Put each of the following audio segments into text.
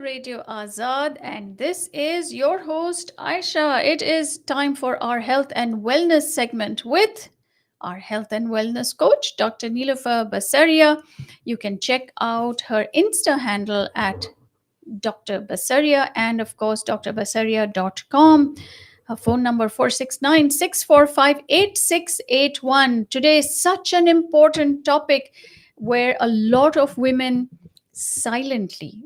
Radio Azad, and this is your host Aisha. It is time for our health and wellness segment with our health and wellness coach, Dr. Neelofer Basaria. You can check out her Insta handle at Dr. Basaria and, of course, drbasaria.com. Her phone number 469-645-8681. Today is such an important topic where a lot of women silently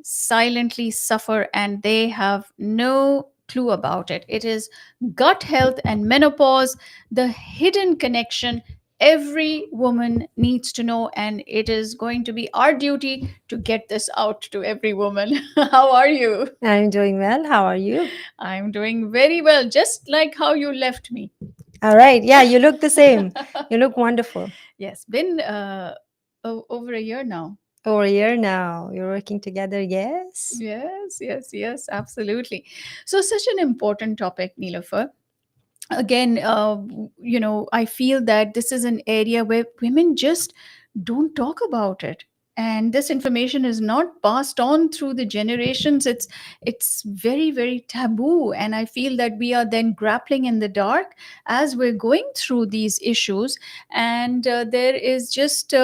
suffer and they have no clue about it. It is gut health and menopause, the hidden connection every woman needs to know, and it is going to be our duty to get this out to every woman. How are you? I'm doing well. How are you? I'm doing very well, just like how you left me. All right. Yeah, you look the same. You look wonderful. Yes, been over a year now. Over a year now. You're working together. Yes. Yes, absolutely. So, such an important topic, Neelofer. Again, I feel that this is an area where women just don't talk about it, and this information is not passed on through the generations. It's very taboo, and I feel that we are then grappling in the dark as we're going through these issues. And there is just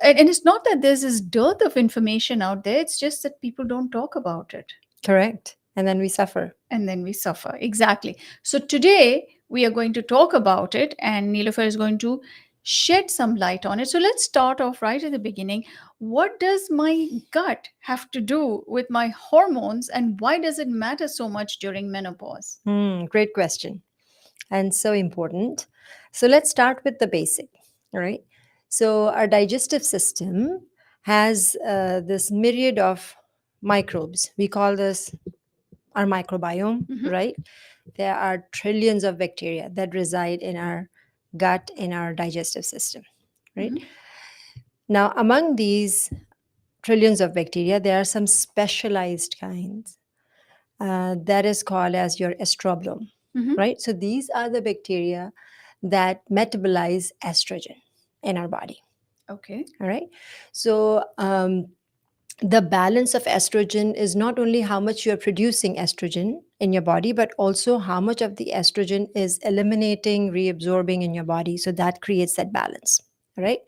and it's not that there's this dearth of information out there, it's just that people don't talk about it, Correct. And then we suffer. and then we suffer. Exactly. So today we are going to talk about it, and Nilofer is going to shed some light on it. So let's start off right at the beginning. What does my gut have to do with my hormones, and why does it matter so much during menopause? Great question. And so important. So let's start with the basic. All right. So our digestive system has this myriad of microbes. We call this our microbiome, Mhm. right? There are trillions of bacteria that reside in our gut, in our digestive system, right? Mhm. Now, among these trillions of bacteria, there are some specialized kinds that is called as your estroblome, Mhm. right? So these are the bacteria that metabolize estrogen in our body, Okay. all right? So the balance of estrogen is not only how much you're producing estrogen in your body, but also how much of the estrogen is eliminating, reabsorbing in your body. So that creates that balance, all right?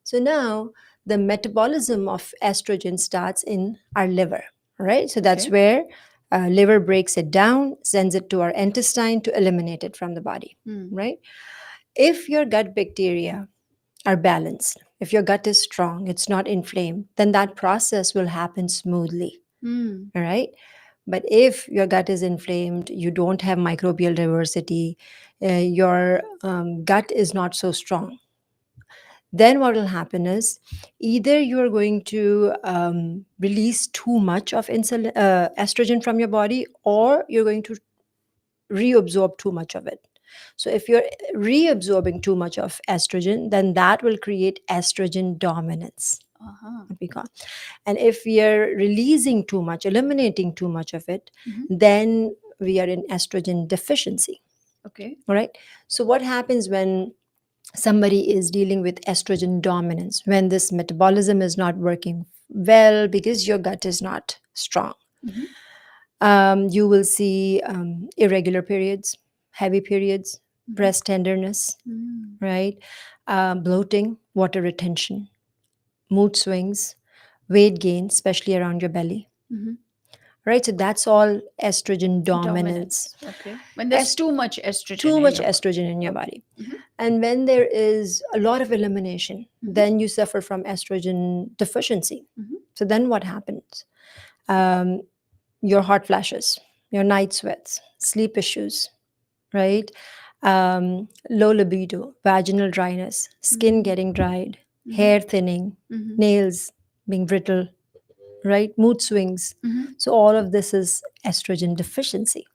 So now the metabolism of estrogen starts in our liver, right? So that's Okay. where liver breaks it down, sends it to our intestine to eliminate it from the body, Hmm. right? If your gut bacteria are balanced, if your gut is strong, it's not inflamed, then that process will happen smoothly, Hmm. all right? But if your gut is inflamed, you don't have microbial diversity, your gut is not so strong, then what will happen is either you're going to release too much of estrogen from your body, or you're going to reabsorb too much of it. So if you're reabsorbing too much of estrogen, then that will create estrogen dominance, Uh-huh. what we call. And if we are releasing too much, eliminating too much of it, Mhm. then we are in estrogen deficiency. Okay. All right. So what happens when somebody is dealing with estrogen dominance, when this metabolism is not working well because your gut is not strong? Mhm. You will see irregular periods, heavy periods, Mhm. breast tenderness, Mm. right? Bloating, water retention, mood swings, weight gain, especially around your belly, Mhm. right? So that's all estrogen dominance. Dominance. Okay. When there's too much estrogen Too in much your body. estrogen in your Okay. body. Mhm. And when there is a lot of elimination, Mhm. then you suffer from estrogen deficiency. Mhm. So then what happens? Um, your hot flashes, your night sweats, sleep issues, right? Low libido, vaginal dryness, skin Mhm. getting dried, Mhm. hair thinning, Mhm. nails being brittle, right? Mood swings. Mhm. So all of this is estrogen deficiency.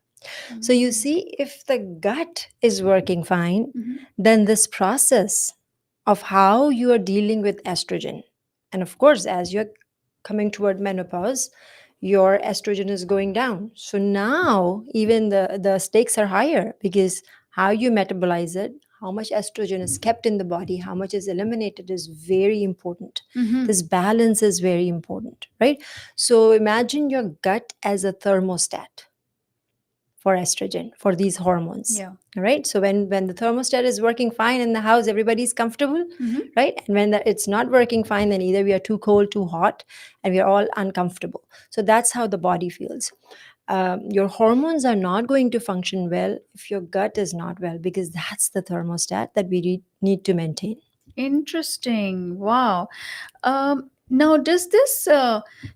So you Mm. see, if the gut is working fine, Mhm. then this process of how you are dealing with estrogen, and of course, as you're coming toward menopause, your estrogen is going down. So now even the stakes are higher, because how you metabolize it, how much estrogen is kept in the body, how much is eliminated is very important. Mm-hmm. This balance is very important, right? So imagine your gut as a thermostat for estrogen, for these hormones. Yeah. All right. So when the thermostat is working fine in the house, everybody's comfortable, Mm-hmm. right? And when it's not working fine, then either we are too cold, too hot, and we are all uncomfortable. So that's how the body feels. Your hormones are not going to function well if your gut is not well, because that's the thermostat that we need to maintain. Interesting. Wow. Now, does this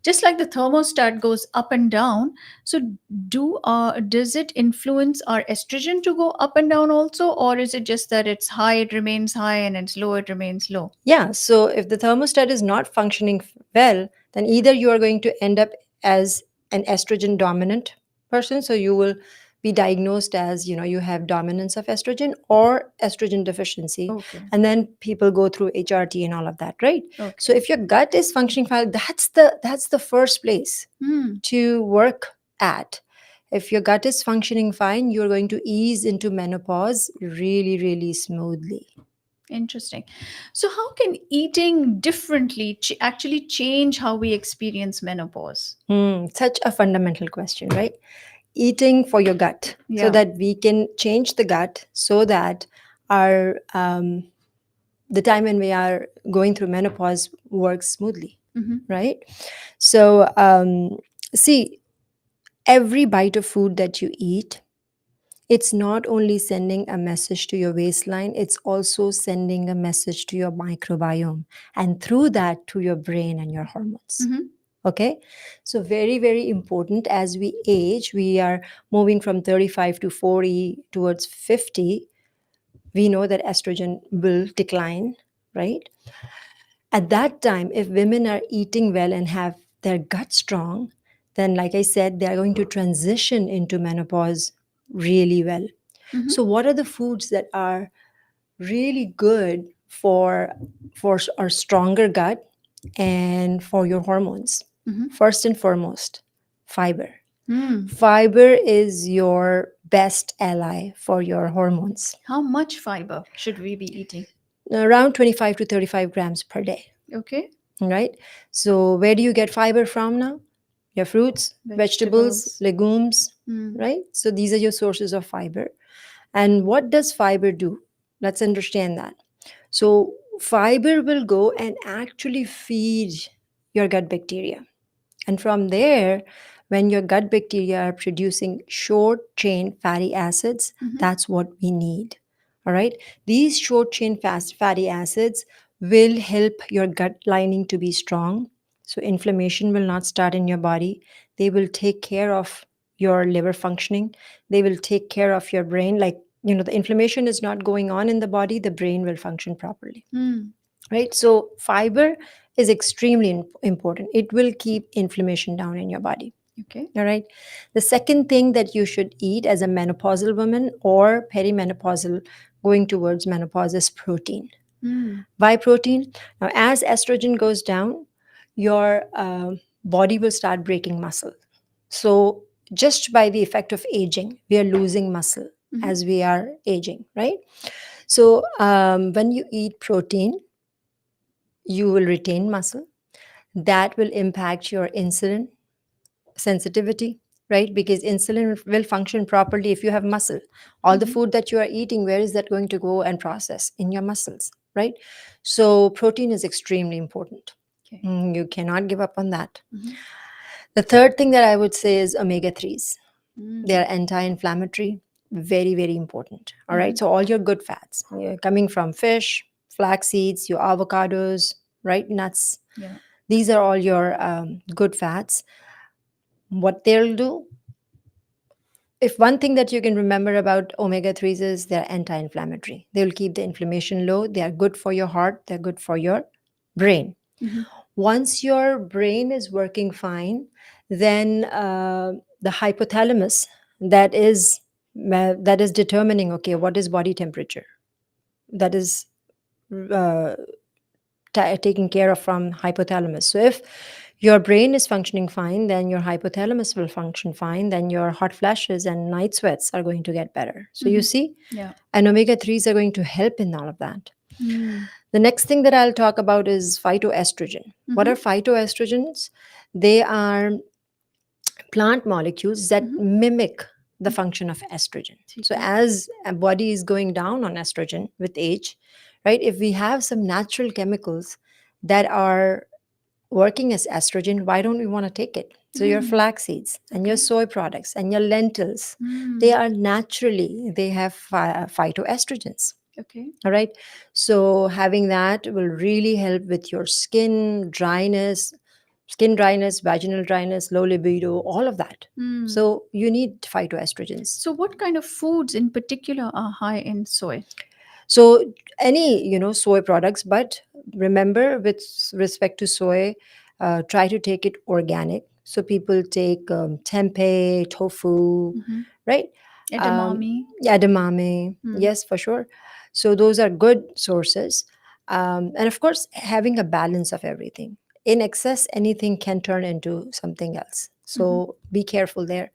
just like the thermostat goes up and down? So, does it influence our estrogen to go up and down also, or is it just that it's high, it remains high, and it's low, it remains low? Yeah, so if the thermostat is not functioning well, then either you are going to end up as an estrogen dominant person, so you will be diagnosed as, you have dominance of estrogen or estrogen deficiency, Okay. and then people go through HRT and all of that, right? So Okay. if your gut is functioning fine, that's the first place Hmm. to work at. If your gut is functioning fine, you're going to ease into menopause really, really smoothly. Interesting. So, how can eating differently actually change how we experience menopause? Such a fundamental question, right? Eating for your gut, so Yeah. that we can change the gut, so that our the time when we are going through menopause works smoothly, Mm-hmm. right? So see, every bite of food that you eat, it's not only sending a message to your waistline, it's also sending a message to your microbiome, and through that to your brain and your hormones. Mm-hmm. Okay, so very, very important. As we age, we are moving from 35 to 40 towards 50. We know that estrogen will decline, right? At that time, if women are eating well and have their gut strong, then, like I said, they are going to transition into menopause really well. Mm-hmm. So what are the foods that are really good for our stronger gut and for your hormones? Mm-hmm. First and foremost, fiber. Mm. Fiber is your best ally for your hormones. How much fiber should we be eating? Around 25 to 35 grams per day, Okay. right? So where do you get fiber from now? Your fruits, vegetables, Vegetables. legumes, Mm. right? So these are your sources of fiber. And what does fiber do? Let's understand that. So fiber will go and actually feed your gut bacteria. And from there, when your gut bacteria are producing short chain fatty acids, Mm-hmm. that's what we need. All right. These short chain fatty acids will help your gut lining to be strong. So inflammation will not start in your body. They will take care of your liver functioning. They will take care of your brain. Like, the inflammation is not going on in the body, the brain will function properly, Mm. right? So fiber is extremely important. It will keep inflammation down in your body. Okay. All right. The second thing that you should eat as a menopausal woman or perimenopausal going towards menopause is protein. Mm. Why protein? Now, as estrogen goes down, your body will start breaking muscle. So, just by the effect of aging, we are losing muscle Mm-hmm. as we are aging, right? So, when you eat protein, you will retain muscle. That will impact your insulin sensitivity, right? Because insulin will function properly if you have muscle. All the Mm-hmm. food that you are eating, where is that going to go and process? In your muscles, right? So protein is extremely important. Okay. You cannot give up on that. Mm-hmm. The third thing that I would say is omega 3s. They Mm. are anti inflammatory, very, very important. All Mm-hmm. right. So, all your good fats coming from fish, flax seeds, your avocados, right? Nuts. Yeah. These are all your good fats. What they'll do, if one thing that you can remember about omega 3s is they're anti inflammatory, they will keep the inflammation low. They are good for your heart, they're good for your brain. Mm-hmm. Once your brain is working fine, then the hypothalamus that is determining, okay, what is body temperature, that is uh, taken care of from hypothalamus. So if Your brain is functioning fine, then your hypothalamus will function fine, then your hot flashes and night sweats are going to get better. So you Mm-hmm. see, Yeah. and omega 3s are going to help in all of that. Mm. The next thing that I'll talk about is phytoestrogen. What Mm-hmm. are phytoestrogens? They are plant molecules that Mm-hmm. mimic the function of estrogen. ठीक So है. as a body is going down on estrogen with age, right? If we have some natural chemicals that are working as estrogen, why don't we want to take it? So your Mm. flax seeds and your Okay. soy products and your lentils, they Mm. are naturally, they have phytoestrogens. Okay. All right. So having that will really help with your skin dryness, vaginal dryness, low libido, all of that. Mm. So you need phytoestrogens. So, what kind of foods in particular are high in soy? So any, soy products, but remember with respect to soy, try to take it organic. So people take tempeh, tofu, Mm-hmm. right? Um, Edamame. edamame, Mm. yes, for sure. So those are good sources. And of course, having a balance of everything. In excess, anything can turn into something else. Mm-hmm. So be careful there.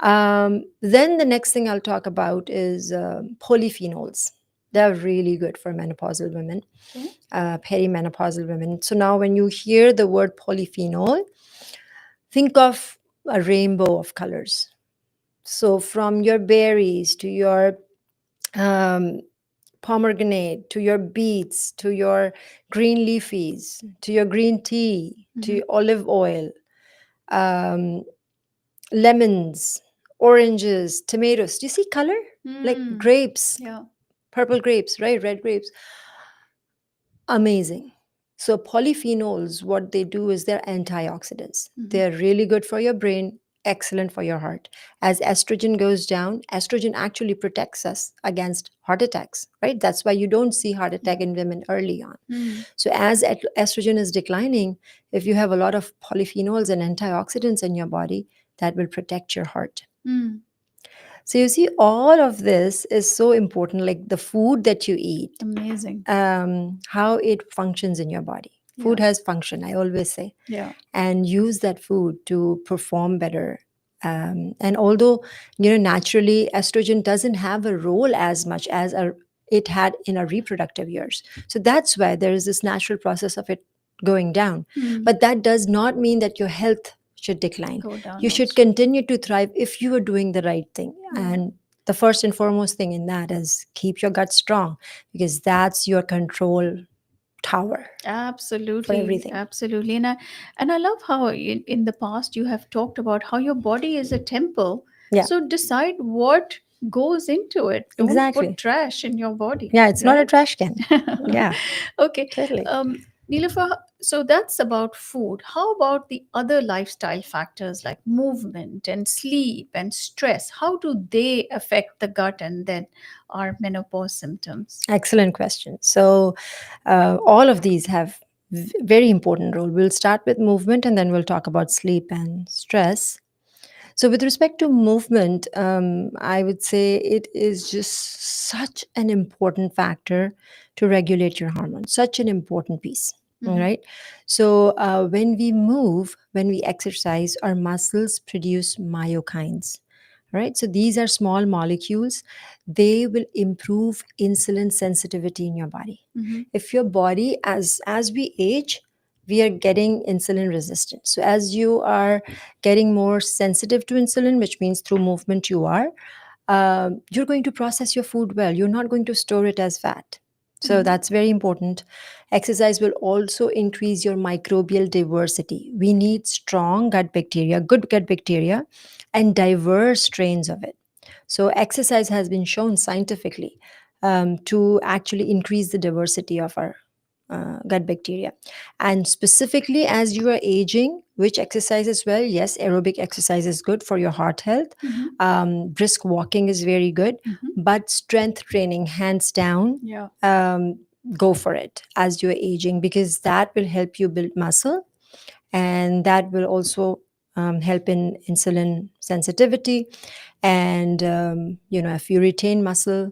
Mm-hmm. Then the next thing I'll talk about is polyphenols. They're really good for menopausal women, Okay. perimenopausal women. So now, when you hear the word polyphenol, think of a rainbow of colors. So from your berries to your um, pomegranate to your beets to your green leafies to your green tea to Mm-hmm. your olive oil, um, lemons, oranges, tomatoes. Do you see color? Like Mm. grapes, Yeah. purple grapes, right? Red grapes. Amazing. So, polyphenols, what they do is they're antioxidants. Mm-hmm. They're really good for your brain, excellent for your heart. As estrogen goes down, estrogen actually protects us against heart attacks, right? That's why you don't see heart Yeah. attack in women early on. Mm. So, as estrogen is declining, if you have a lot of polyphenols and antioxidants in your body, that will protect your heart. Mm. So, you see, all of this is so important, like the food that you eat, Amazing. how it functions in your body. Yeah. Food has function, I always say, Yeah. and use that food to perform better. And although, naturally, estrogen doesn't have a role as much as it had in our reproductive years. So that's why there is this natural process of it going down. Mm. But that does not mean that your health should decline. Go down You should also. continue to thrive if you are doing the right thing. Yeah. And the first and foremost thing in that is keep your gut strong, because that's your control tower for Absolutely, everything. absolutely. And I love how in the past you have talked about how your body is a temple. Yeah, So decide what goes into it. Don't put exactly. trash in your body, Yeah, it's not a right? trash can. Yeah, Okay. totally. Nilofer, so that's about food. How about the other lifestyle factors like movement and sleep and stress? How do they affect the gut and then our menopause symptoms? Excellent question. So, all of these have very important role. We'll start with movement, and then we'll talk about sleep and stress. So, with respect to movement, I would say it is just such an important factor to regulate your hormones, such an important piece. All Mm-hmm. right. So, when we move, when we exercise, our muscles produce myokines. Right. So, these are small molecules. They will improve insulin sensitivity in your body. Mm-hmm. If your body, as we age, we are getting insulin resistant. So, as you are getting more sensitive to insulin, which means through movement you are, you're going to process your food well. You're not going to store it as fat. So Mm-hmm. that's very important. Exercise will also increase your microbial diversity. We need strong gut bacteria, good gut bacteria, and diverse strains of it. So exercise has been shown scientifically to actually increase the diversity of our gut bacteria. And specifically, as you are aging, which exercise as well? Yes, aerobic exercise is good for your heart health. Mm-hmm. Brisk walking is very good, Mm-hmm. but strength training, hands down, Yeah. um, go for it as you're aging, because that will help you build muscle, and that will also help in insulin sensitivity. And if you retain muscle,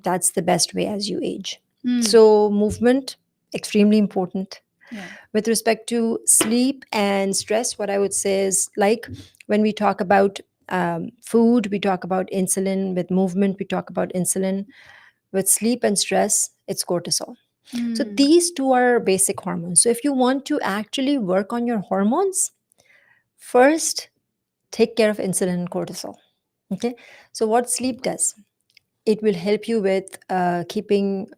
that's the best way as you age. Mm. So movement, extremely important. Yeah. With respect to sleep and stress, what I would say is, like, when we talk about food, we talk about insulin. With movement, we talk about insulin. With sleep and stress, it's cortisol. So Mm. these two are basic hormones. So if you want to actually work on your hormones, first take care of insulin and cortisol. Okay. So what sleep does, it will help you with keeping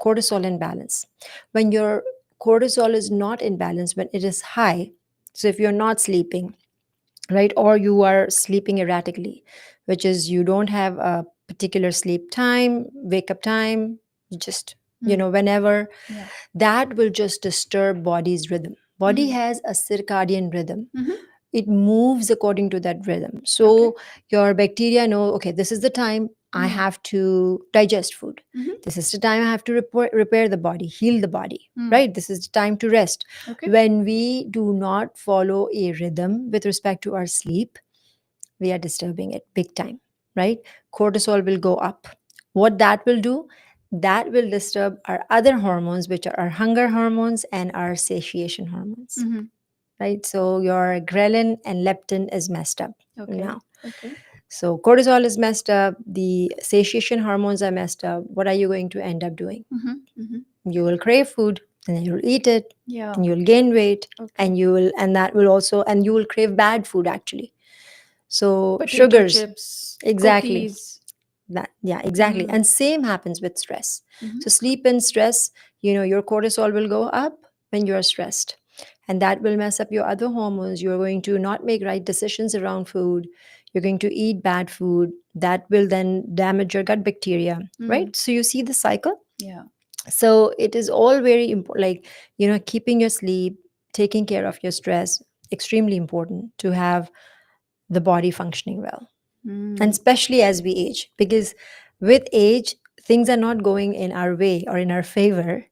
cortisol in balance. When your cortisol is not in balance, when it is high, so if you're not sleeping, right, or you are sleeping erratically, which is you don't have a particular sleep time, wake up time, you just, Mm. whenever, Yeah. that will just disturb body's rhythm. Body Mm. has a circadian rhythm. Mm-hmm. It moves according to that rhythm. Okay. So your bacteria know, okay, this is the time I Mm. have to digest food. Mm-hmm. This is the time I have to repair the body, heal the body, Mm. right? This is the time to rest. Okay. When we do not follow a rhythm with respect to our sleep, we are disturbing it big time, right? Cortisol will go up. What that will do, that will disturb our other hormones, which are our hunger hormones and our satiation hormones, Mm-hmm. right? So your ghrelin and leptin is messed up Okay. now. Okay. So cortisol is messed up, the satiation hormones are messed up. What are you going to end up doing? Mm-hmm. Mm-hmm. You will crave food, and then you'll eat it, Yeah. and you'll gain weight, Okay. and that will also, and you will crave bad food actually. So Potato sugars, chips, exactly. cookies. That, yeah, exactly. Mm. And same happens with stress. Mm-hmm. So sleep and stress, your cortisol will go up when you're stressed, and that will mess up your other hormones. You're going to not make right decisions around food. You're going to eat bad food. That will then damage your gut bacteria, Mm. right? So you see the cycle. Yeah. So it is all very important, like, keeping your sleep, taking care of your stress, extremely important to have the body functioning well, and Mm. especially as we age, because with age, things are not going in our way or in our favor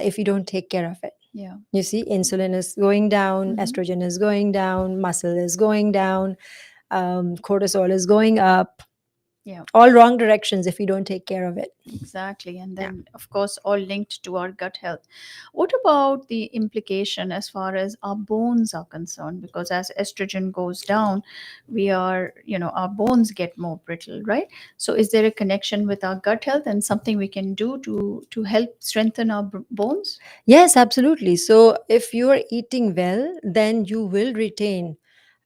if you don't take care of it. Yeah. You see, insulin is going down, Mm-hmm. estrogen is going down, muscle is going down, cortisol is going up, Yeah. all wrong directions if you don't take care of it. Exactly. And Yeah. then, of course, all linked to our gut health. What about the implication as far as our bones are concerned? Because as estrogen goes down, our bones get more brittle, right? So, is there a connection with our gut health and something we can do to help strengthen our bones? Yes, absolutely. So if you are eating well, then you will retain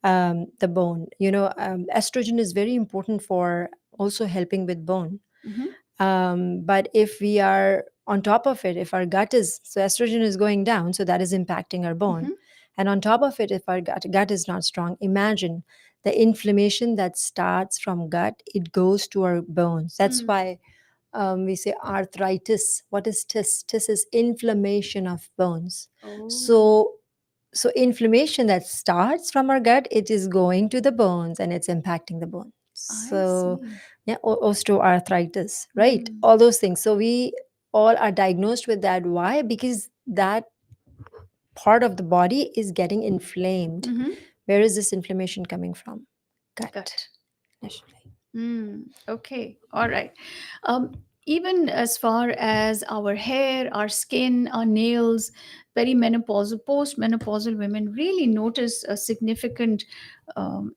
the bone. Estrogen is very important for also helping with bone. Mm-hmm. But if we are on top of it, if our gut is, so estrogen is going down, so that is impacting our bone. Mm-hmm. And on top of it, if our gut is not strong, imagine the inflammation that starts from gut, it goes to our bones. That's Mm. why we say arthritis. What is tis? Tis is inflammation of bones. Oh, So inflammation that starts from our gut, it is going to the bones and it's impacting the bone. I So see. yeah, osteoarthritis, right? Mm. All those things. So we all are diagnosed with that. Why? Because that part of the body is getting inflamed. Mm-hmm. Where is this inflammation coming from? Gut. Gut. Mm, okay, all right. Um, Even as far as our hair, our skin, our nails, perimenopausal, postmenopausal women really notice a significant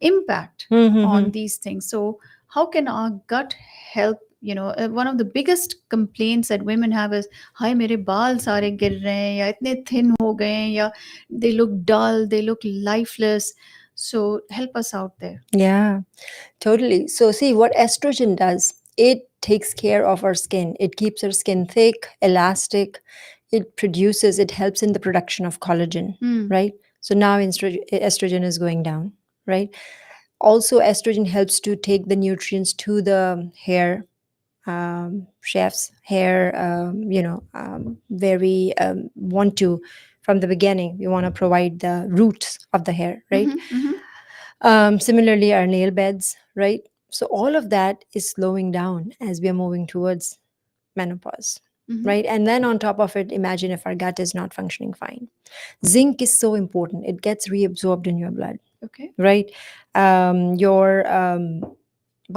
impact Mm-hmm. on these things. So, how can our gut help? One of the biggest complaints that women have is, "Hi, मेरे बाल सारे गिर रहे हैं या इतने thin हो गए हैं या they look dull, they look lifeless." So, help us out there. Yeah. Totally. So, see what estrogen does, it takes care of our skin. It keeps our skin thick, elastic. It helps in the production of collagen, Hmm. right? So now estrogen is going down, right? Also, estrogen helps to take the nutrients to the hair, chef's hair, where we want to, from the beginning, we want to provide the roots of the hair, right? Mm-hmm, mm-hmm, Similarly, our nail beds, right? So all of that is slowing down as we are moving towards menopause, mm-hmm. right? And then on top of it, imagine if our gut is not functioning fine. Zinc is so important; it gets reabsorbed in your blood, Okay. right? Your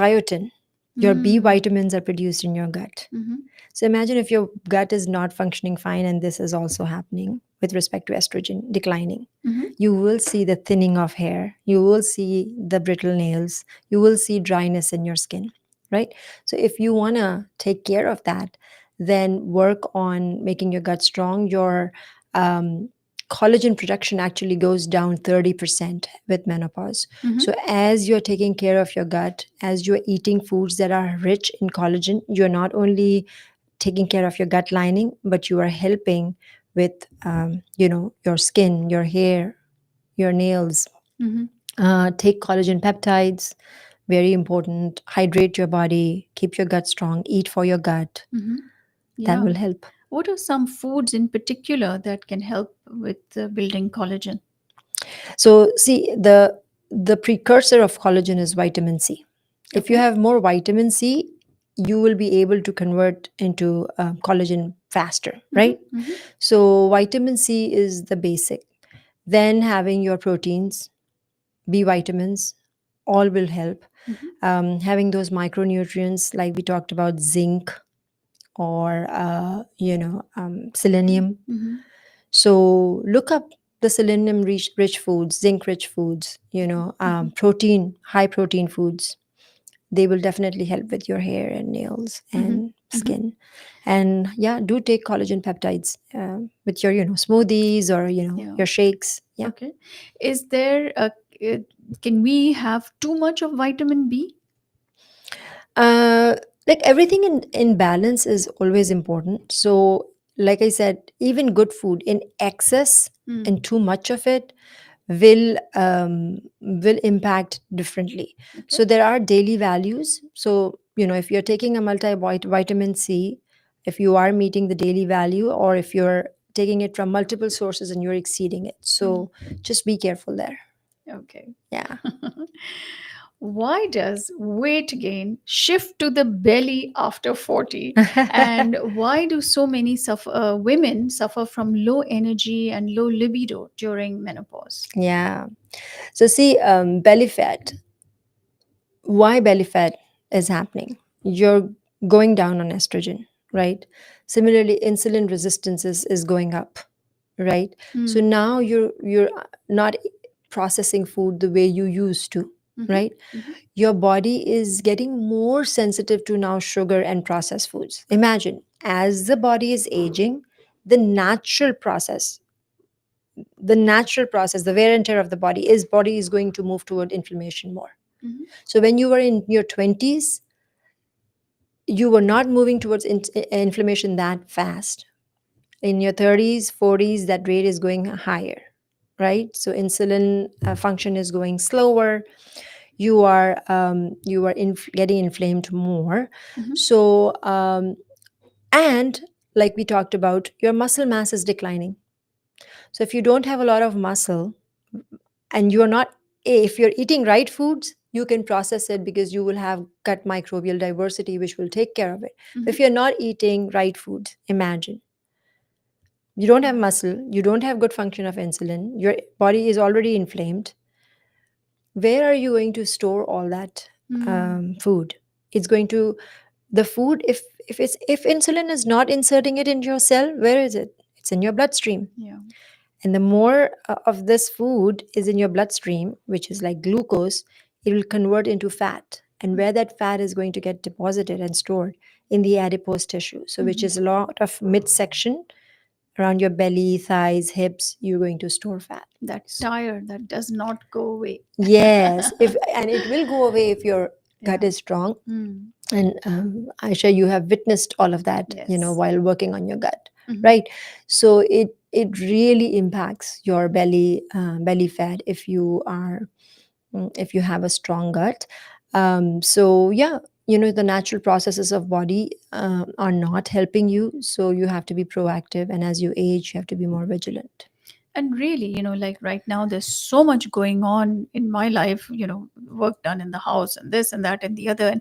biotin. Your B Mm. vitamins are produced in your gut. Mm-hmm. So imagine if your gut is not functioning fine, and this is also happening with respect to estrogen declining. Mm-hmm. You will see the thinning of hair, you will see the brittle nails, you will see dryness in your skin, right? So if you want to take care of that, then work on making your gut strong. Your um, collagen production actually goes down 30% with menopause. Mm-hmm. So as you're taking care of your gut, as you're eating foods that are rich in collagen, you're not only taking care of your gut lining, but you are helping with your skin, your hair, your nails. Mm-hmm. Take collagen peptides, very important. Hydrate your body, keep your gut strong, eat for your gut. Mm-hmm. That Yeah. will help. What are some foods in particular that can help with building collagen? So see, the precursor of collagen is vitamin C. If you Okay. have more vitamin C, you will be able to convert into collagen faster, Mm-hmm. right? Mm-hmm. So vitamin C is the basic. Then having your proteins, B vitamins, all will help. Mm-hmm. Having those micronutrients, like we talked about, zinc or selenium. Mm-hmm. So look up the selenium rich foods, zinc rich foods, Mm-hmm. protein, high protein foods. They will definitely help with your hair and nails Mm-hmm. and Mm-hmm. skin. And yeah, do take collagen peptides with your smoothies or Yeah. your shakes. Yeah. Okay. Is there a uh, can we have too much of vitamin B? uh, like everything in balance is always important. So like I said, even good food in excess Mm. and too much of it will impact differently. Okay. So there are daily values. So if you're taking a vitamin C, if you are meeting the daily value, or if you're taking it from multiple sources and you're exceeding it, Mm. so just be careful there. Okay. Yeah. Why does weight gain shift to the belly after 40? And why do so many women suffer from low energy and low libido during menopause? Yeah. So see, belly fat. Why belly fat is happening? You're going down on estrogen, right? Similarly, insulin resistance is going up, right? So Mm. now you're not processing food the way you used to, Mm-hmm. right? Mm-hmm. Your body is getting more sensitive to now sugar and processed foods. Imagine, as the body is aging, the natural process, the wear and tear of the body is going to move toward inflammation more. Mm-hmm. So when you were in your 20s, you were not moving towards inflammation that fast. In your 30s, 40s, that rate is going higher, right? So insulin function is going slower. You are getting inflamed more. Mm-hmm. So and like we talked about, your muscle mass is declining. So if you don't have a lot of muscle, and you're not if you're eating right foods, you can process it because you will have gut microbial diversity which will take care of it. But Mm-hmm. if you're not eating right foods, imagine, you don't have Yeah. muscle, you don't have good function of insulin, your body is already inflamed. Where are you going to store all that Mm. food? It's going to the food, if insulin is not inserting it into your cell, where is it? It's in your bloodstream. Yeah. And the more of this food is in your bloodstream, which is like glucose, it will convert into fat. And where that fat is going to get deposited and stored in the adipose tissue. So, which Mm-hmm. is a lot of midsection around your belly, thighs, hips, you're going to store fat. That tire that does not go away. Yes, if and it will go away if your gut Yeah. is strong. Mm. And Aisha, you have witnessed all of that, Yes. while working on your gut, Mm-hmm. right? So it really impacts your belly fat if you have a strong gut. So yeah, the natural processes of body are not helping you, so you have to be proactive, and as you age, you have to be more vigilant. And really, like right now there's so much going on in my life, work done in the house and this and that and the other,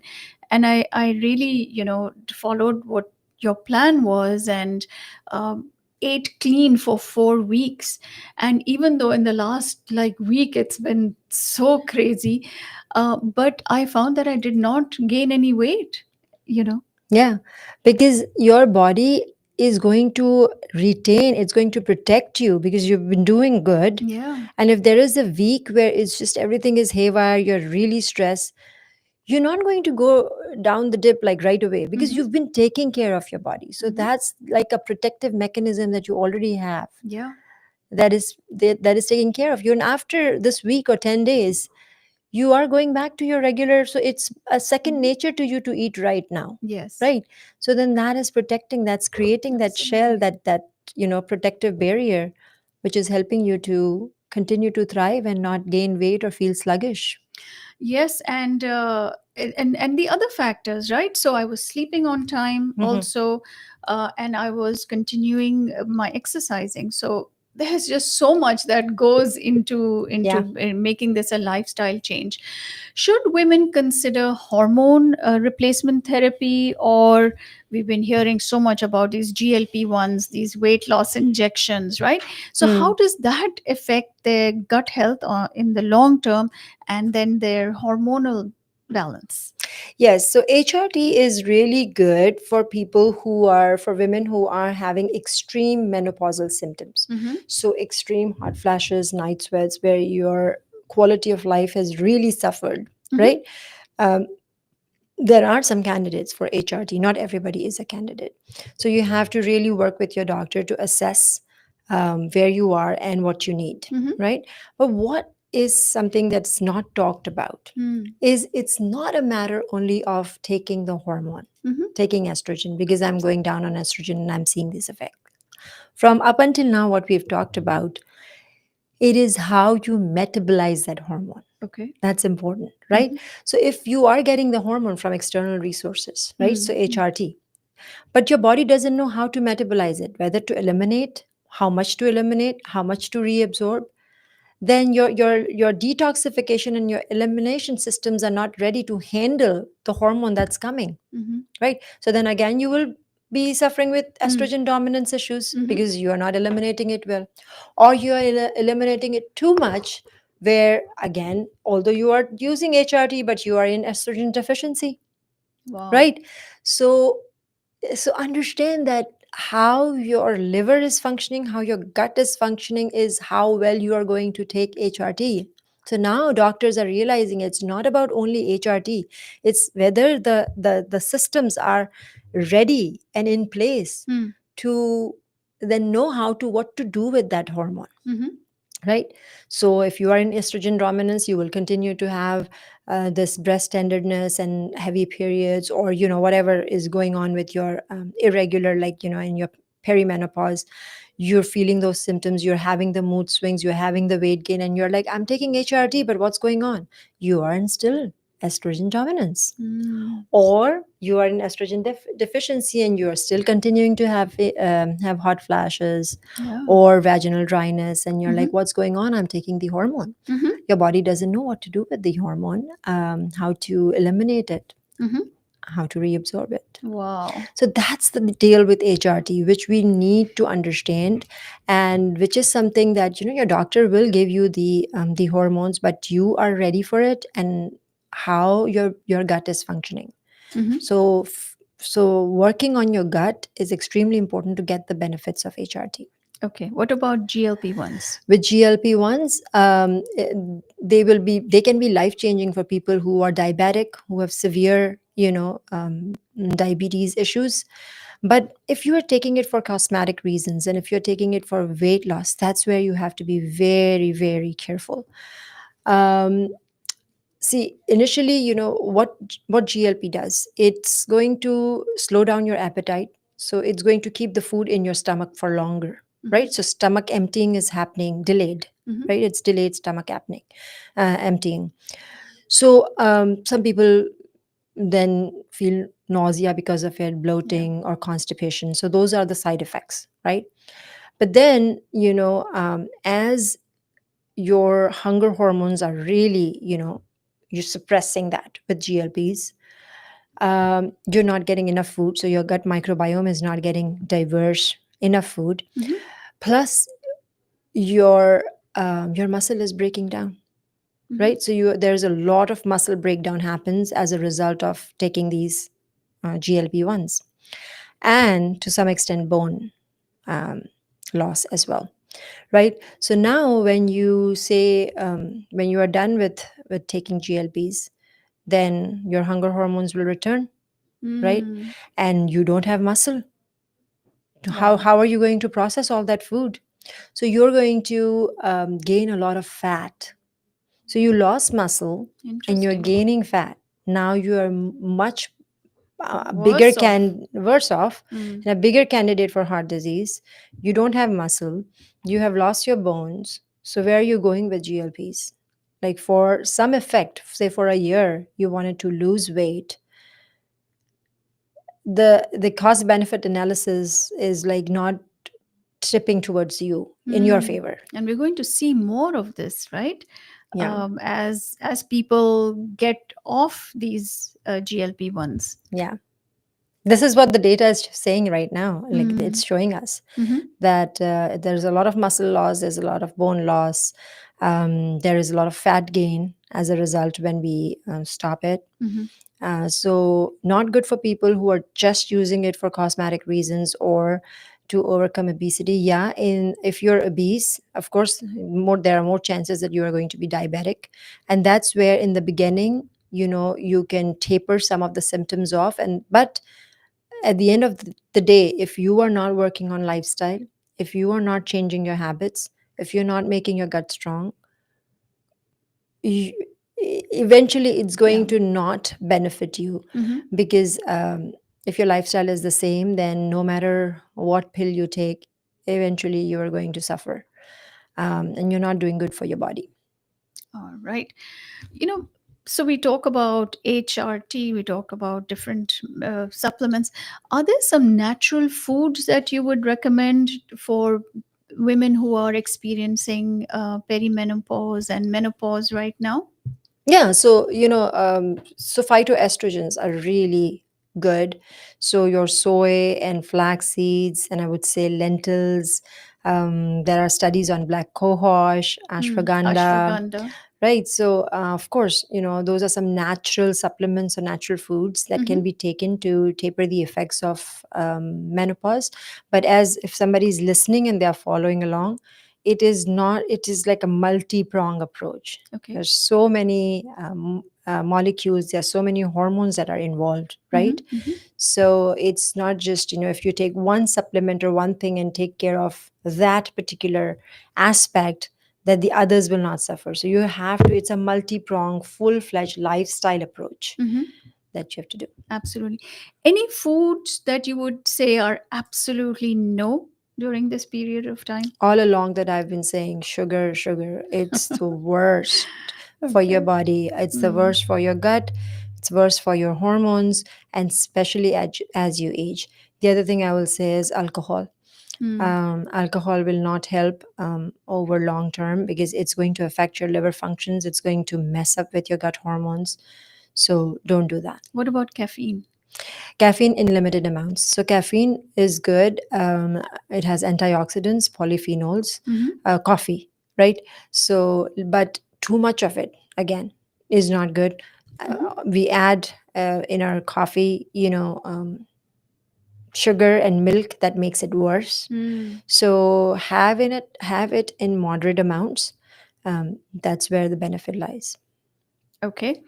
and I really followed what your plan was, and um, ate clean for 4 weeks. And even though in the last like week it's been so crazy, but I found that I did not gain any weight, you know. Yeah, because your body is going to retain, it's going to protect you because you've been doing good. Yeah. And if there is a week where it's just everything is haywire, you're really stressed, you're not going to go down the dip like right away because Mm-hmm. you've been taking care of your body. So Mm-hmm. that's like a protective mechanism that you already have, Yeah. that is taking care of you. And after this week or 10 days, you are going back to your regular, so it's a second Mm-hmm. nature to you to eat right now, Yes. right? So then that is protecting, that's creating that shell, Absolutely. that protective barrier, which is helping you to continue to thrive and not gain weight or feel sluggish. Yes, and the other factors, right? So I was sleeping on time Hmm. also, and I was continuing my exercising. So there's just so much that goes Yeah. into making this a lifestyle change. Should women consider hormone replacement therapy, or we've been hearing so much about these GLP ones, these weight loss injections, right? So how Hmm. does that affect their gut health in the long term, and then their hormonal balance? Yes, so HRT is really good for people who are, for women who are having extreme menopausal symptoms. Mm-hmm. So, extreme hot flashes, night sweats, where your quality of life has really suffered, Mm-hmm. right? Um, there are some candidates for HRT. Not everybody is a candidate. So, you have to really work with your doctor to assess where you are and what you need, Mm-hmm. right? But what is something that's not talked about is it's not a matter only of taking the hormone, Mm-hmm. taking estrogen, because I'm going down on estrogen and I'm seeing this effect. From up until now, what we've talked about, it is how you metabolize that hormone. Okay. That's important, right? Mm-hmm. So if you are getting the hormone from external resources, right? So Mm-hmm. HRT, but your body doesn't know how to metabolize it, whether to eliminate, how much to eliminate, how much to reabsorb, then your detoxification and your elimination systems are not ready to handle the hormone that's coming, Mm-hmm. right? So then again you will be suffering with Mm-hmm. estrogen dominance issues Mm-hmm. because you are not eliminating it well, or you are eliminating it too much, where again, although you are using HRT, but you are in estrogen deficiency, Wow. right? So understand that how your liver is functioning, how your gut is functioning, is how well you are going to take HRT. So now doctors are realizing it's not about only HRT, it's whether the systems are ready and in place Mm. to then know how to what to do with that hormone, Mm-hmm. right? So if you are in estrogen dominance, you will continue to have this breast tenderness and heavy periods, or whatever is going on with your irregular, like in your perimenopause, you're feeling those symptoms, you're having the mood swings, you're having the weight gain, and you're like, I'm taking HRT, but what's going on? You are in still estrogen dominance, Mm. or you are in estrogen deficiency and you are still continuing to have hot flashes Yeah. or vaginal dryness, and you're Mm-hmm. like, what's going on? I'm taking the hormone. Mm-hmm. Your body doesn't know what to do with the hormone, how to eliminate it, Mm-hmm. how to reabsorb it. Wow. So that's the deal with HRT, which we need to understand, and which is something that your doctor will give you the hormones, but you are ready for it, and how your gut is functioning. Mm-hmm. So working on your gut is extremely important to get the benefits of HRT. Okay. What about GLP ones? With GLP-1s, they can be life changing for people who are diabetic, who have severe diabetes issues. But if you are taking it for cosmetic reasons and if you're taking it for weight loss, that's where you have to be very, very careful. um, See, initially, what GLP does, it's going to slow down your appetite. So it's going to keep the food in your stomach for longer, Mm-hmm. right? So stomach emptying is happening delayed, Mm-hmm. right? It's delayed stomach emptying. So some people then feel nausea because of it, Yeah. bloating or constipation. So those are the side effects, right? But then, as your hunger hormones are really, you're suppressing that with GLPs. You're not getting enough food, so your gut microbiome is not getting diverse. enough food, Mm-hmm. plus your muscle is breaking down, Mm-hmm. right? So there's a lot of muscle breakdown happens as a result of taking these GLP-1s, and to some extent bone um, loss as well, right? So now when you say when you are done with taking GLPs, then your hunger hormones will return, right? Mm. And you don't have muscle. how Wow. how are you going to process all that food? So you're going to gain a lot of fat. So you lost muscle and you're Interesting. gaining fat. Now you are much bigger Worse off. can worse off, Mm. and a bigger candidate for heart disease. You don't have muscle, you have lost your bones. So where are you going with GLPs? Like for some effect, say for a year you wanted to lose weight, the cost benefit analysis is like not tipping towards you in your Mm. favor. And we're going to see more of this, right? Yeah, As people get off these GLP ones. yeah. This is what the data is saying right now. Like Mm. it's showing us Mm-hmm. that there's a lot of muscle loss, there's a lot of bone loss, there is a lot of fat gain as a result when we stop it. Mm-hmm. So not good for people who are just using it for cosmetic reasons or to overcome obesity. Yeah, in if you're obese, of course, there are more chances that you are going to be diabetic, and that's where in the beginning, you can taper some of the symptoms off. And but at the end of the day, if you are not working on lifestyle, if you are not changing your habits, if you're not making your gut strong, you, eventually it's Yeah. going to not benefit you. Mm-hmm. Because if your lifestyle is the same, then no matter what pill you take, eventually you are going to suffer, and you're not doing good for your body. All right. You know, so we talk about HRT, we talk about different supplements. Are there some natural foods that you would recommend for women who are experiencing perimenopause and menopause right now? Yeah, so so phytoestrogens are really good. So your soy and flax seeds, and I would say lentils. There are studies on black cohosh, ashwagandha. Ashwagandha. Right. So, of course, those are some natural supplements or natural foods that Mm-hmm. can be taken to taper the effects of menopause. But as if somebody is listening and they are following along, it is like a multi prong approach. Okay. There's so many molecules, there are so many hormones that are involved, Mm-hmm. right? Mm-hmm. So it's not just, if you take one supplement or one thing and take care of that particular aspect, that the others will not suffer. So you have to, it's a multi pronged, full fledged lifestyle approach Mm-hmm. that you have to do. Absolutely. Any foods that you would say are absolutely no during this period of time? All along that I've been saying sugar, sugar, it's the worst for your Okay. body, it's the Mm. worst for your gut, it's worse for your hormones, and especially as you age. The other thing I will say is alcohol. Mm. Alcohol will not help over long term because it's going to affect your liver functions. It's going to mess up with your gut hormones. So don't do that. What about caffeine? Caffeine in limited amounts. So caffeine is good. It has antioxidants, polyphenols, Mm-hmm. coffee, right? So, but too much of it again is not good. Mm-hmm. We add in our coffee, sugar and milk that makes it worse. Mm. So have it in moderate amounts. That's where the benefit lies. Okay.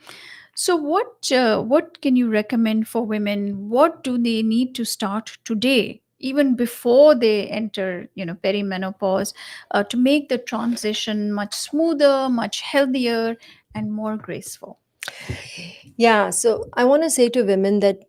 So, what can you recommend for women? What do they need to start today, even before they enter, perimenopause, to make the transition much smoother, much healthier, and more graceful? Yeah, so I want to say to women that,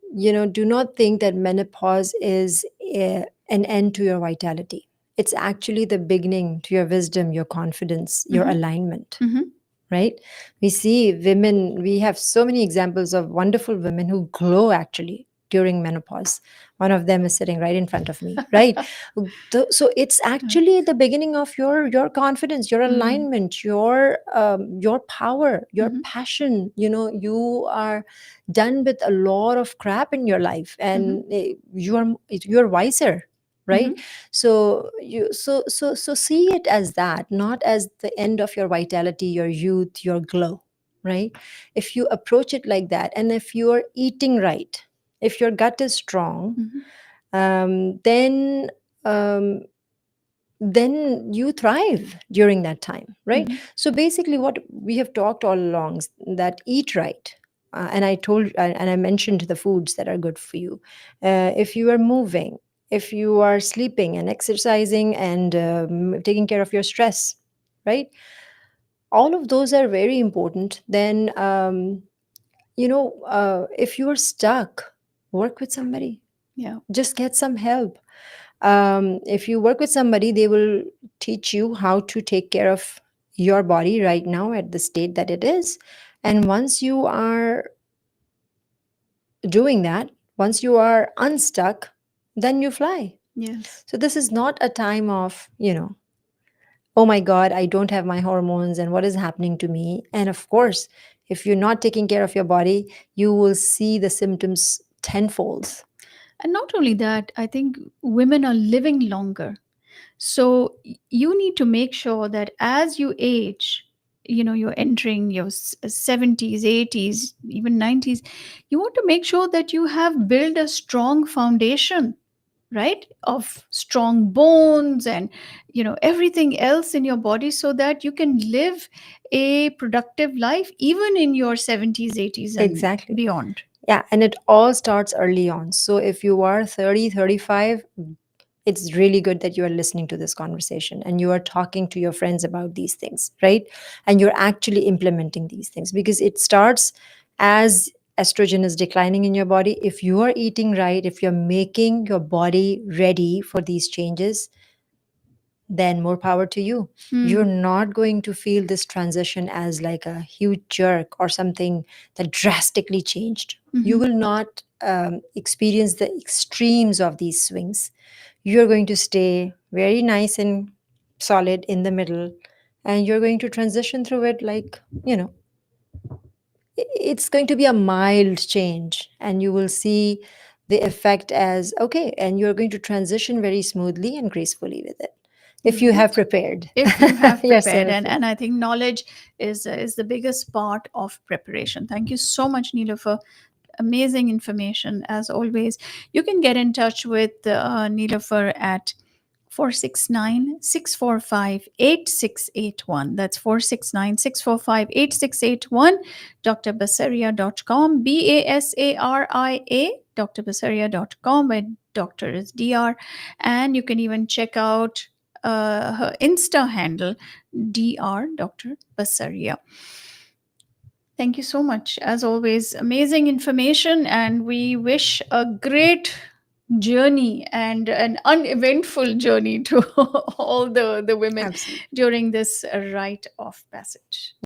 do not think that menopause is an end to your vitality. It's actually the beginning to your wisdom, your confidence, your Mm-hmm. alignment, Mm-hmm. right? We have so many examples of wonderful women who glow actually during menopause. One of them is sitting right in front of me, right? So it's actually the beginning of your confidence, your Mm. alignment, your power, your Mm-hmm. passion. You are done with a lot of crap in your life, Mm-hmm. and you're wiser, right? Mm-hmm. So see it as that, not as the end of your vitality, your youth, your glow, right? If you approach it like that, and if you are eating right, if your gut is strong, Mm-hmm. um, then um, then you thrive during that time, right? Mm-hmm. So basically what we have talked all along is that eat right. And I mentioned the foods that are good for you. If you are moving, if you are sleeping and exercising and taking care of your stress, right? All of those are very important. Then if you are stuck, work with somebody, Yeah. just get some help. If you work with somebody, they will teach you how to take care of your body right now at the state that it is. And once you are doing that, once you are unstuck, then you fly. Yes. So this is not a time of, oh my God, I don't have my hormones and what is happening to me. And of course, if you're not taking care of your body, you will see the symptoms tenfold. And not only that, I think women are living longer. So you need to make sure that as you age, you're entering your 70s, 80s, even 90s, you want to make sure that you have built a strong foundation, right? Of strong bones and everything else in your body, so that you can live a productive life even in your 70s, 80s and Exactly. beyond. Yeah, and it all starts early on. So if you are 30, 35, it's really good that you are listening to this conversation and you are talking to your friends about these things, right? And you're actually implementing these things, because it starts as estrogen is declining in your body. If you are eating right, if you're making your body ready for these changes, then more power to you. You're Hmm. not going to feel this transition as like a huge jerk or something that drastically changed. You Hmm. will not experience the extremes of these swings. You're going to stay very nice and solid in the middle, and you're going to transition through it like, it's going to be a mild change, and you will see the effect as okay, and you're going to transition very smoothly and gracefully with it if you have Right. prepared If you have prepared, yourself. and I think knowledge is the biggest part of preparation. Thank you so much, Neela, for amazing information as always. You can get in touch with Neelofer at 469-645-8681. That's 469-645-8681. drbasaria.com, Basaria, drbasaria.com, where doctor is Dr. And you can even check out her Insta handle, Dr. Basaria. Thank you so much. As always, amazing information, and we wish a great journey and an uneventful journey to all the women Absolutely. during this rite of passage.